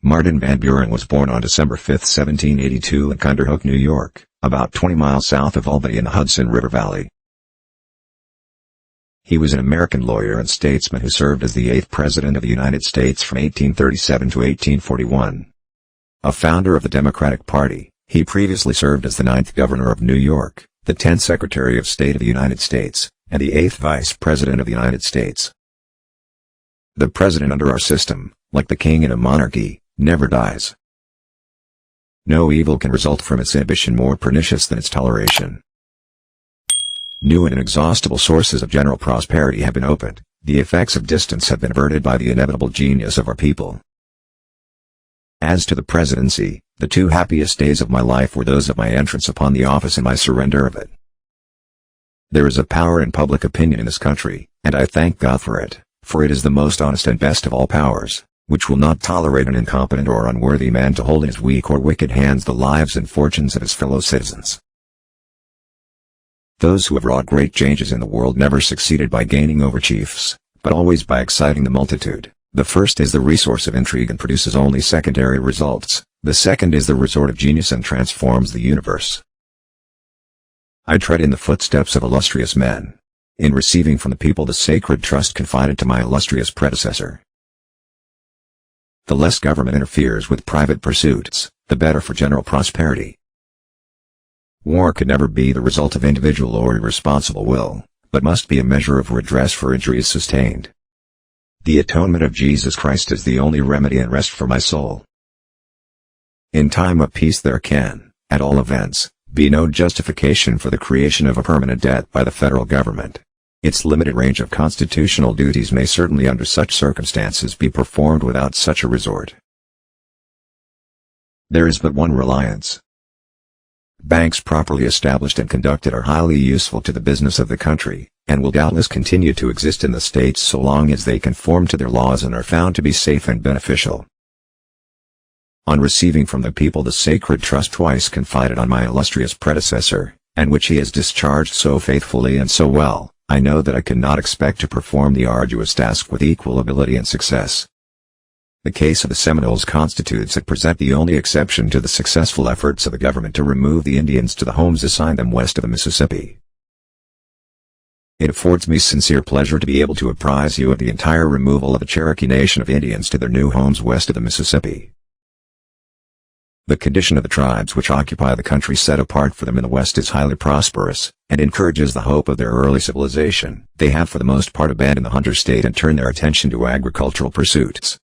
Martin Van Buren was born on December 5, 1782 in Kinderhook, New York, about 20 miles south of Albany in the Hudson River Valley. He was an American lawyer and statesman who served as the 8th President of the United States from 1837 to 1841. A founder of the Democratic Party, he previously served as the 9th Governor of New York, the 10th Secretary of State of the United States, and the 8th Vice President of the United States. The president under our system, like the king in a monarchy, never dies. No evil can result from its inhibition more pernicious than its toleration. New and inexhaustible sources of general prosperity have been opened, the effects of distance have been averted by the inevitable genius of our people. As to the presidency, the two happiest days of my life were those of my entrance upon the office and my surrender of it. There is a power in public opinion in this country, and I thank God for it, for it is the most honest and best of all powers, which will not tolerate an incompetent or unworthy man to hold in his weak or wicked hands the lives and fortunes of his fellow citizens. Those who have wrought great changes in the world never succeeded by gaining over chiefs, but always by exciting the multitude. The first is the resource of intrigue and produces only secondary results, the second is the resort of genius and transforms the universe. I tread in the footsteps of illustrious men, in receiving from the people the sacred trust confided to my illustrious predecessor. The less government interferes with private pursuits, the better for general prosperity. War could never be the result of individual or irresponsible will, but must be a measure of redress for injuries sustained. The atonement of Jesus Christ is the only remedy and rest for my soul. In time of peace there can, at all events, be no justification for the creation of a permanent debt by the federal government. Its limited range of constitutional duties may certainly under such circumstances be performed without such a resort. There is but one reliance. Banks properly established and conducted are highly useful to the business of the country, and will doubtless continue to exist in the states so long as they conform to their laws and are found to be safe and beneficial. On receiving from the people the sacred trust twice confided on my illustrious predecessor, and which he has discharged so faithfully and so well, I know that I cannot expect to perform the arduous task with equal ability and success. The case of the Seminoles constitutes at present the only exception to the successful efforts of the government to remove the Indians to the homes assigned them west of the Mississippi. It affords me sincere pleasure to be able to apprise you of the entire removal of the Cherokee Nation of Indians to their new homes west of the Mississippi. The condition of the tribes which occupy the country set apart for them in the West is highly prosperous, and encourages the hope of their early civilization. They have for the most part abandoned the hunter state and turned their attention to agricultural pursuits.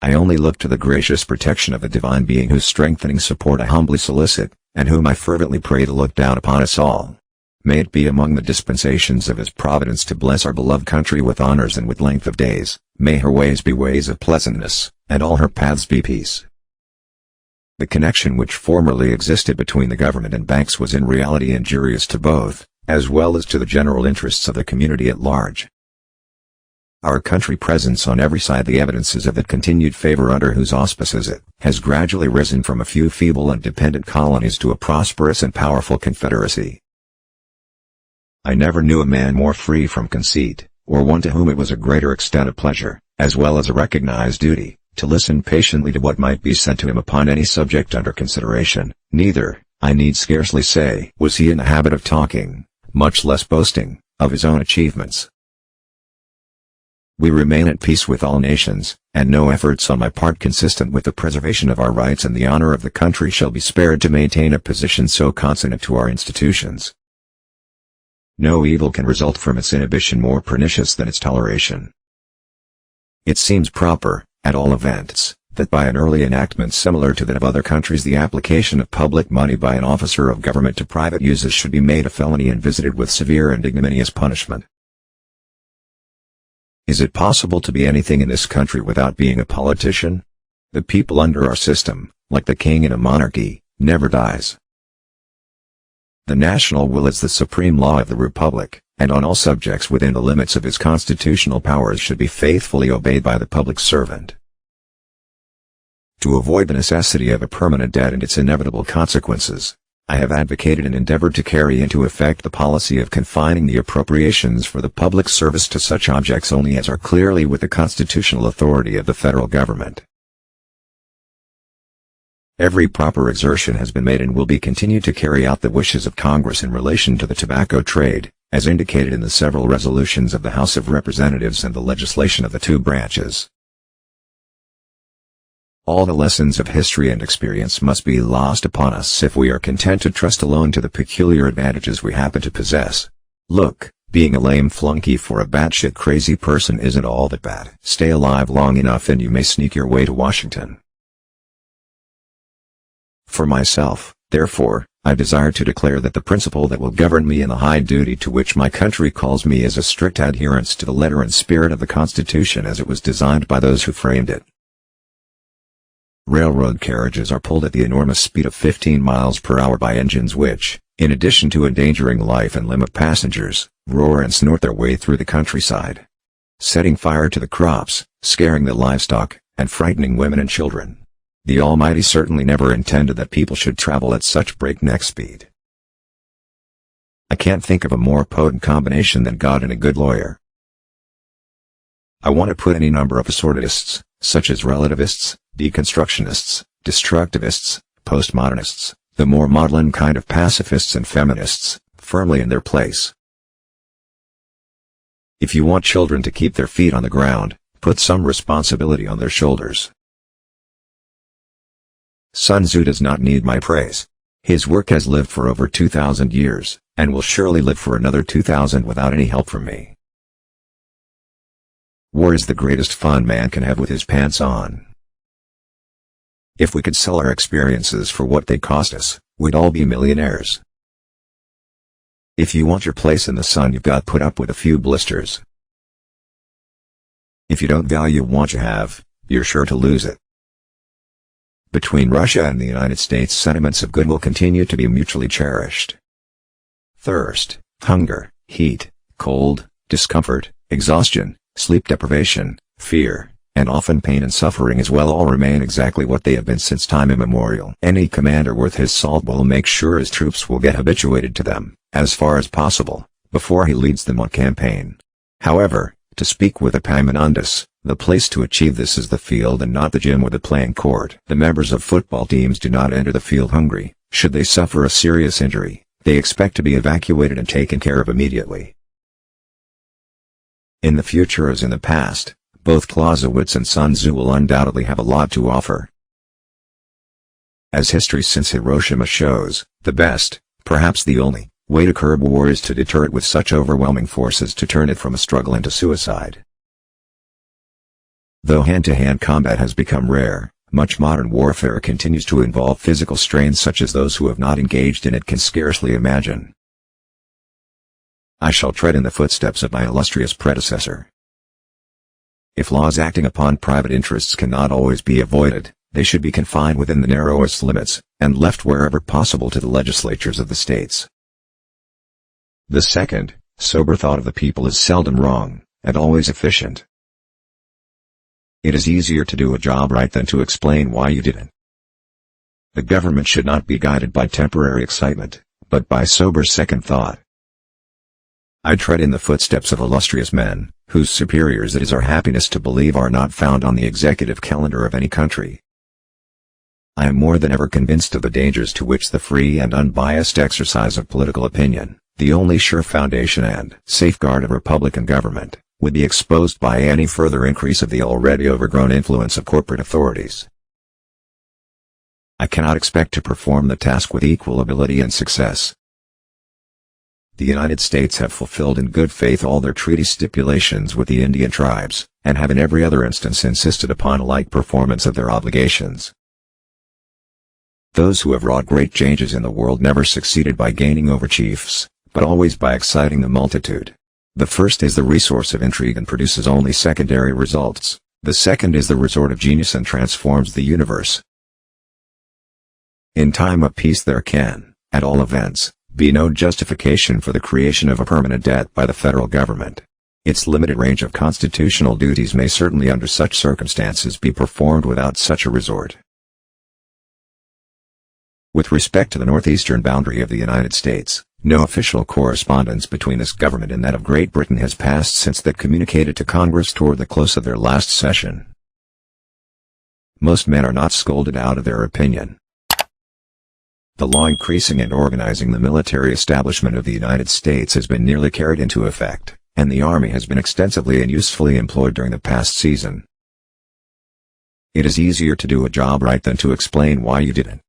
I only look to the gracious protection of the divine being whose strengthening support I humbly solicit, and whom I fervently pray to look down upon us all. May it be among the dispensations of his providence to bless our beloved country with honors and with length of days, may her ways be ways of pleasantness, and all her paths be peace. The connection which formerly existed between the government and banks was in reality injurious to both, as well as to the general interests of the community at large. Our country presents on every side the evidences of that continued favor under whose auspices it has gradually risen from a few feeble and dependent colonies to a prosperous and powerful confederacy. I never knew a man more free from conceit, or one to whom it was a greater extent of pleasure, as well as a recognized duty, to listen patiently to what might be said to him upon any subject under consideration. Neither, I need scarcely say, was he in the habit of talking, much less boasting, of his own achievements. We remain at peace with all nations, and no efforts on my part consistent with the preservation of our rights and the honor of the country shall be spared to maintain a position so consonant to our institutions. No evil can result from its inhibition more pernicious than its toleration. It seems proper, at all events, that by an early enactment similar to that of other countries the application of public money by an officer of government to private uses should be made a felony and visited with severe and ignominious punishment. Is it possible to be anything in this country without being a politician? The people under our system, like the king in a monarchy, never dies. The national will is the supreme law of the republic, and on all subjects within the limits of his constitutional powers should be faithfully obeyed by the public servant. To avoid the necessity of a permanent debt and its inevitable consequences, I have advocated and endeavored to carry into effect the policy of confining the appropriations for the public service to such objects only as are clearly with the constitutional authority of the federal government. Every proper exertion has been made and will be continued to carry out the wishes of Congress in relation to the tobacco trade, as indicated in the several resolutions of the House of Representatives and the legislation of the two branches. All the lessons of history and experience must be lost upon us if we are content to trust alone to the peculiar advantages we happen to possess. Look, being a lame flunky for a batshit crazy person isn't all that bad. Stay alive long enough and you may sneak your way to Washington. For myself, therefore, I desire to declare that the principle that will govern me in the high duty to which my country calls me is a strict adherence to the letter and spirit of the Constitution as it was designed by those who framed it. Railroad carriages are pulled at the enormous speed of 15 miles per hour by engines which, in addition to endangering life and limb of passengers, roar and snort their way through the countryside, setting fire to the crops, scaring the livestock, and frightening women and children. The Almighty certainly never intended that people should travel at such breakneck speed. I can't think of a more potent combination than God and a good lawyer. I want to put any number of assortists, such as relativists, deconstructionists, destructivists, postmodernists, the more maudlin kind of pacifists and feminists, firmly in their place. If you want children to keep their feet on the ground, put some responsibility on their shoulders. Sun Tzu does not need my praise. His work has lived for over 2,000 years, and will surely live for another 2,000 without any help from me. War is the greatest fun man can have with his pants on. If we could sell our experiences for what they cost us, we'd all be millionaires. If you want your place in the sun, you've got to put up with a few blisters. If you don't value what you have, you're sure to lose it. Between Russia and the United States, sentiments of good will continue to be mutually cherished. Thirst, hunger, heat, cold, discomfort, exhaustion, sleep deprivation, fear, and often pain and suffering as well all remain exactly what they have been since time immemorial. Any commander worth his salt will make sure his troops will get habituated to them, as far as possible, before he leads them on campaign. However, to speak with Epaminondas, the place to achieve this is the field and not the gym or the playing court. The members of football teams do not enter the field hungry. Should they suffer a serious injury, they expect to be evacuated and taken care of immediately. In the future as in the past, both Clausewitz and Sun Tzu will undoubtedly have a lot to offer. As history since Hiroshima shows, the best, perhaps the only, way to curb war is to deter it with such overwhelming forces to turn it from a struggle into suicide. Though hand-to-hand combat has become rare, much modern warfare continues to involve physical strains such as those who have not engaged in it can scarcely imagine. I shall tread in the footsteps of my illustrious predecessor. If laws acting upon private interests cannot always be avoided, they should be confined within the narrowest limits, and left wherever possible to the legislatures of the states. The second, sober thought of the people is seldom wrong, and always efficient. It is easier to do a job right than to explain why you didn't. The government should not be guided by temporary excitement, but by sober second thought. I tread in the footsteps of illustrious men, whose superiors it is our happiness to believe are not found on the executive calendar of any country. I am more than ever convinced of the dangers to which the free and unbiased exercise of political opinion, the only sure foundation and safeguard of republican government, would be exposed by any further increase of the already overgrown influence of corporate authorities. I cannot expect to perform the task with equal ability and success. The United States have fulfilled in good faith all their treaty stipulations with the Indian tribes, and have in every other instance insisted upon a like performance of their obligations. Those who have wrought great changes in the world never succeeded by gaining over chiefs, but always by exciting the multitude. The first is the resource of intrigue and produces only secondary results. The second is the resort of genius and transforms the universe. In time of peace there can, at all events, be no justification for the creation of a permanent debt by the federal government. Its limited range of constitutional duties may certainly under such circumstances be performed without such a resort. With respect to the northeastern boundary of the United States, no official correspondence between this government and that of Great Britain has passed since that communicated to Congress toward the close of their last session. Most men are not scolded out of their opinion. The law increasing and organizing the military establishment of the United States has been nearly carried into effect, and the Army has been extensively and usefully employed during the past season. It is easier to do a job right than to explain why you didn't.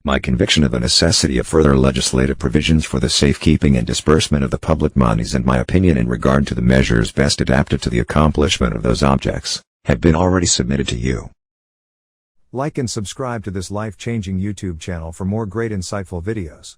My conviction of the necessity of further legislative provisions for the safekeeping and disbursement of the public monies and my opinion in regard to the measures best adapted to the accomplishment of those objects, have been already submitted to you. Like and subscribe to this life-changing YouTube channel for more great insightful videos.